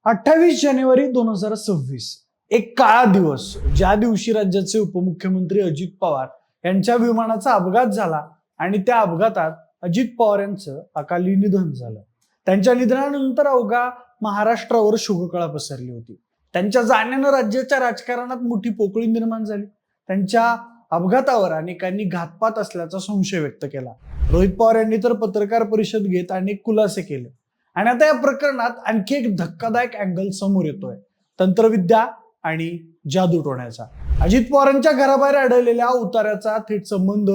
28 जानेवारी 2026 एक काळा दिवस, ज्या दिवशी राज्याचे उपमुख्यमंत्री अजित पवार यांच्या विमानाचा अपघात झाला आणि त्या अपघातात अजित पवार यांचं अकाली निधन झालं. त्यांच्या निधनानंतर अवघा महाराष्ट्रावर शोककळा पसरली होती. त्यांच्या जाण्यानं राज्याच्या राजकारणात मोठी पोकळी निर्माण झाली. त्यांच्या अपघातावर अनेकांनी घातपात असल्याचा संशय व्यक्त केला. रोहित पवार यांनी तर पत्रकार परिषद घेत अनेक खुलासे केले. आणि आता या प्रकरणात आणखी एक धक्कादायक अँगल समोर येतोय, तंत्रविद्या आणि जादूटोण्याचा. अजित पवारांच्या घराबाहेर आढळलेल्या उतार्याचा थेट संबंध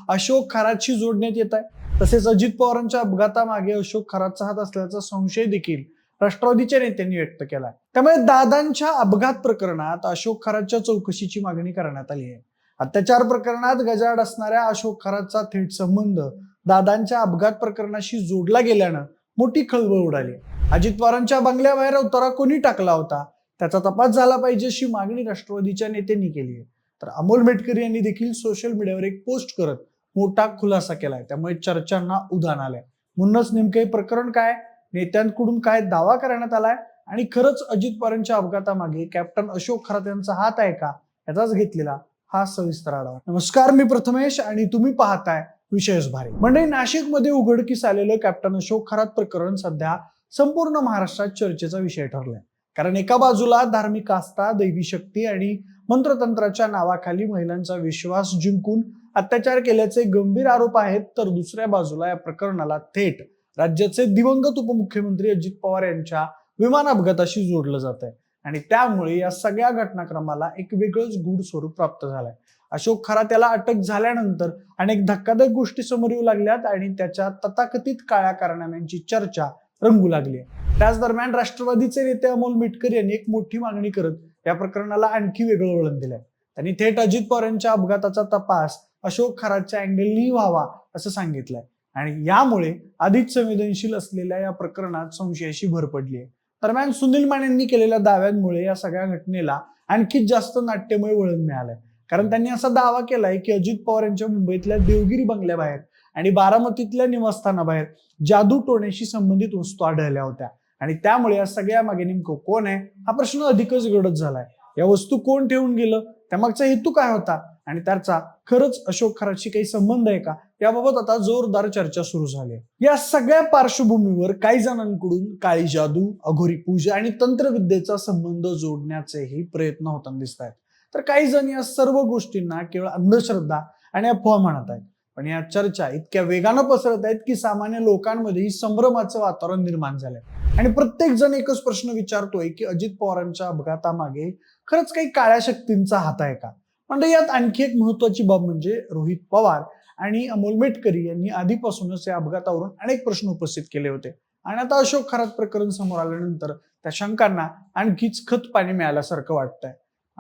अशोक खरातशी जोडण्यात येत आहे. तसेच अजित पवारांच्या अपघातामागे अशोक खरातचा हात असल्याचा संशय देखील राष्ट्रवादीच्या नेत्यांनी व्यक्त केलाय. त्यामुळे दादांच्या अपघात प्रकरणात अशोक खरातच्या चौकशीची मागणी करण्यात आली आहे. अत्याचार प्रकरणात गजाआड असणाऱ्या अशोक खरातचा थेट संबंध दादांच्या अपघात प्रकरणाशी जोडला गेल्यानं मोठी खळबळ उडाली. अजित पवारांच्या बंगल्याबाहेर उतारा कोणी टाकला होता त्याचा तपास झाला पाहिजे अशी मागणी राष्ट्रवादीच्या नेत्यांनी केली आहे. तर अमोल मेटकरी यांनी देखील सोशल मीडियावर एक पोस्ट करत मोठा खुलासा केलाय. त्यामुळे चर्चांना उधाण आलंय. म्हणूनच नेमकं हे प्रकरण काय, नेत्यांकडून काय दावा करण्यात आलाय आणि खरंच अजित पवारांच्या अपघातामागे कॅप्टन अशोक खरात यांचा हात आहे का, याचाच घेतलेला हा सविस्तर आढावा. नमस्कार, मी प्रथमेश आणि तुम्ही पाहताय विशेष भारी. म्हणजे नाशिकमध्ये उघडकीस आलेलं कॅप्टन अशोक खरात प्रकरण सध्या संपूर्ण महाराष्ट्रात चर्चेचा विषय ठरलाय. कारण एका बाजूला धार्मिक आस्था, दैवी शक्ती आणि मंत्रतंत्राच्या नावाखाली महिलांचा विश्वास जिंकून अत्याचार केल्याचे गंभीर आरोप आहेत, तर दुसऱ्या बाजूला या प्रकरणाला थेट राज्याचे दिवंगत उपमुख्यमंत्री अजित पवार यांच्या विमान अपघाताशी जोडलं जात आहे. आणि त्यामुळे या सगळ्या घटनाक्रमाला एक वेगळंच गूढ स्वरूप प्राप्त झालंय. अशोक खरात याला अटक झाल्यानंतर अनेक धक्कादायक गोष्टी समोर येऊ लागल्यात आणि त्याच्या तथाकथित काळ्या कारनाम्यांची चर्चा रंगू लागली आहे. त्याच दरम्यान राष्ट्रवादीचे नेते अमोल मेटकर यांनी एक मोठी मागणी करत या प्रकरणाला आणखी वेगळं वळण दिलंय. त्यांनी थेट अजित पवार यांच्या अपघाताचा तपास अशोक खरातच्या अँगलनी व्हावा असं सांगितलंय. आणि यामुळे आधीच संवेदनशील असलेल्या या प्रकरणात संशयाची भर पडली आहे. दरम्यान सुनील मानेंनी केलेल्या दाव्यांमुळे या सगळ्या घटनेला आणखी जास्त नाट्यमय वळण मिळालंय. कारण त्यांनी असा दावा केलाय की अजित पवार यांच्या मुंबईतल्या देवगिरी बंगल्याबाहेर आणि बारामतीतल्या निवासस्थानाबाहेर जादूटोण्याशी संबंधित वस्तू आढळल्या होत्या. आणि त्यामुळे या सगळ्या मागे नेमकं कोण आहे हा प्रश्न अधिकच गडद झालाय. या वस्तू कोण ठेवून गेलं, त्यामागचा हेतू काय होता आणि त्याचा खरंच अशोक खरातशी काही संबंध आहे का, याबाबत आता जोरदार चर्चा सुरू झाली आहे. या सगळ्या पार्श्वभूमीवर काही जणांकडून काळी जादू, अघोरी पूजा आणि तंत्रविद्येचा संबंध जोडण्याचेही प्रयत्न होताना दिसत आहेत. तर काही जण या सर्व गोष्टींना केवळ अंधश्रद्धा आणि अफवा म्हणत आहेत. पण या चर्चा इतक्या वेगानं पसरत आहेत की सामान्य लोकांमध्येही संभ्रमाचं वातावरण निर्माण झालंय. आणि प्रत्येक जण एकच प्रश्न विचारतोय की अजित पवारांच्या अपघातामागे खरंच काही काळ्या शक्तींचा हात आहे का. म्हणजे यात आणखी एक महत्वाची बाब म्हणजे रोहित पवार आणि अमोल मेटकरी यांनी आधीपासूनच या अपघातावरून अनेक प्रश्न उपस्थित केले होते. आणि आता अशोक खरात प्रकरण समोर आल्यानंतर त्या शंकांना आणखीच खत पाणी मिळाल्यासारखं वाटतंय.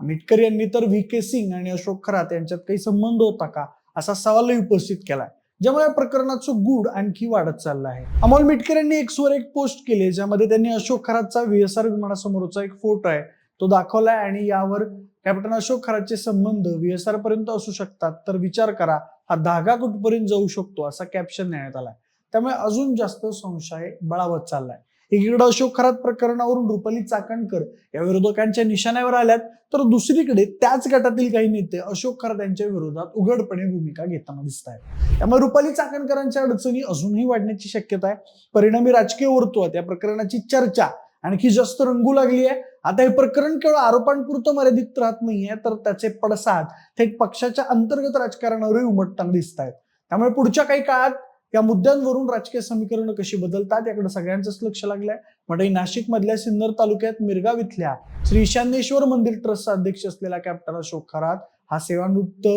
मेटकरी यांनी तर व्ही.के. सिंग आणि अशोक खरात यांच्यात काही संबंध होता का असा सवालही उपस्थित केलाय, ज्यामुळे या प्रकरणाचं गूढ आणखी वाढत चाललं आहे. अमोल मेटकर यांनी एक्सवर एक पोस्ट केली ज्यामध्ये त्यांनी अशोक खरातचा व्हीएसआर विमानासमोरचा एक फोटो आहे तो दाखवलाय आणि यावर कॅप्टन अशोक खरातचे संबंध व्हीएसआर पर्यंत असू शकतात, तर विचार करा हा धागा कुठपर्यंत जाऊ शकतो असा कॅप्शन देण्यात आलाय. त्यामुळे अजून जास्त संशय बळावत चाललाय. एकीकडे अशोक खरात प्रकरणावरून रुपाली चाकणकर या विरोधकांच्या निशाण्यावर आल्यात, तर दुसरीकडे त्याच गटातील काही नेते अशोक खरात यांच्या विरोधात उघडपणे भूमिका घेताना दिसत आहेत. त्यामुळे रुपाली चाकणकरांच्या अडचणी अजूनही वाढण्याची शक्यता आहे. परिणामी राजकीय वर्तुळात या प्रकरणाची चर्चा आणखी जास्त रंगू लागली आहे. आता हे प्रकरण केवळ आरोपांपुरतं मर्यादित राहत नाहीये, तर त्याचे पडसाद थेट पक्षाच्या अंतर्गत राजकारणावरही उमटताना दिसत आहेत. त्यामुळे पुढच्या काही काळात या मुद्द्यांवरून राजकीय समीकरणं कशी बदलतात याकडे सगळ्यांचंच लक्ष लागलंय. म्हणजे नाशिक मधल्या सिन्नर तालुक्यात मिरगाव इथल्या श्री ईशान्येश्वर मंदिर ट्रस्टचा अध्यक्ष असलेला कॅप्टन अशोक खरात हा सेवानिवृत्त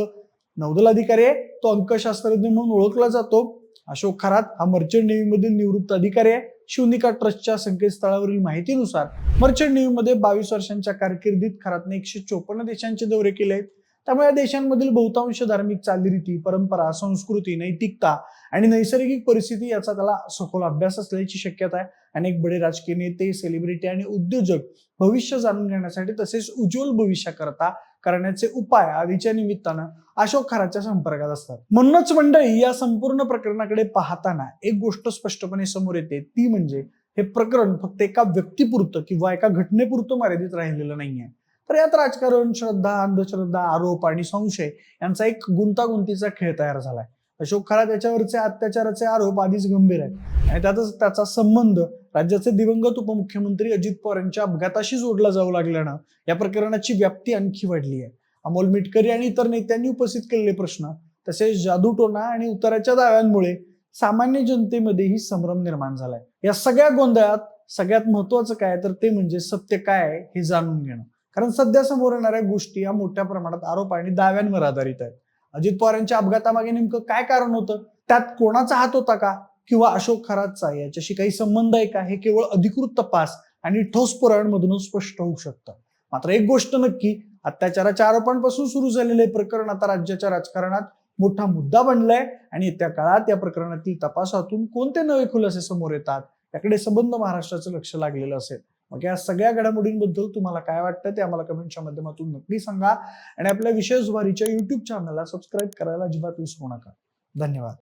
नौदल अधिकारी आहे. तो अंकशास्त्रज्ञ म्हणून ओळखला जातो. अशोक खरात हा मर्चंट नेव्हीमधील निवृत्त अधिकारी आहे. शिवनिका ट्रस्टच्या संकेतस्थळावरील माहितीनुसार मर्चंट नेव्हीमध्ये 22 वर्षांच्या कारकिर्दीत खरातने 154 देशांचे दौरे केले आहेत. त्यामुळे या देशांमधील बहुतांश धार्मिक चालीरीती, परंपरा, संस्कृती, नैतिकता आणि नैसर्गिक परिस्थिती याचा त्याला सखोल अभ्यास असल्याची शक्यता आहे. अनेक बडे राजकीय नेते, सेलिब्रिटी आणि उद्योजक भविष्य जाणून घेण्यासाठी तसेच उज्ज्वल भविष्याकरता करण्याचे उपाय आदीच्या निमित्तानं अशोक खरातच्या संपर्कात असतात. म्हणूनच मंडळी, या संपूर्ण प्रकरणाकडे पाहताना एक गोष्ट स्पष्टपणे समोर येते, ती म्हणजे हे प्रकरण फक्त एका व्यक्तीपुरतं किंवा एका घटनेपुरतं मर्यादित राहिलेलं नाहीये, तर यात राजकारण, श्रद्धा, अंधश्रद्धा, आरोप आणि संशय यांचा एक गुंतागुंतीचा खेळ तयार झालाय. अशोक खरात याच्यावरचे अत्याचाराचे आरोप आधीच गंभीर आहेत आणि त्यातच त्याचा संबंध राज्याचे दिवंगत उपमुख्यमंत्री अजित पवार यांच्या अपघाताशी जोडला जाऊ लागल्यानं या प्रकरणाची व्याप्ती आणखी वाढली आहे. अमोल मिटकरी आणि इतर नेत्यांनी उपस्थित केलेले प्रश्न तसेच जादूटोणा आणि उताराच्या दाव्यांमुळे सामान्य जनतेमध्येही संभ्रम निर्माण झालाय. या सगळ्या गोंधळात सगळ्यात महत्वाचं काय तर ते म्हणजे सत्य काय आहे हे जाणून घेणं. कारण सध्या समोर येणाऱ्या गोष्टी या मोठ्या प्रमाणात आरोप आणि दाव्यांवर आधारित आहेत. अजित पवार यांच्या अपघातामागे नेमकं काय कारण होतं, त्यात कोणाचा हात होता का, किंवा अशोक खरातचा याच्याशी काही संबंध आहे का, हे केवळ अधिकृत तपास आणि ठोस पुराव्यांमधूनच स्पष्ट होऊ शकतं. मात्र एक गोष्ट नक्की, अत्याचाराच्या आरोपांपासून सुरू झालेले प्रकरण आता राज्याच्या राजकारणात मोठा मुद्दा बनलाय आणि येत्या काळात या प्रकरणातील तपासातून कोणते नवे खुलासे समोर येतात याकडे संबंध महाराष्ट्राचं लक्ष लागलेलं असेल. मग या सगळ्या घडामोडींबद्दल तुम्हाला काय वाटतं ते आम्हाला कमेंटच्या माध्यमातून नक्की सांगा आणि आपल्या विशेष वारीच्या YouTube चॅनलला सबस्क्राईब करायला अजिबात विसरू नका. धन्यवाद.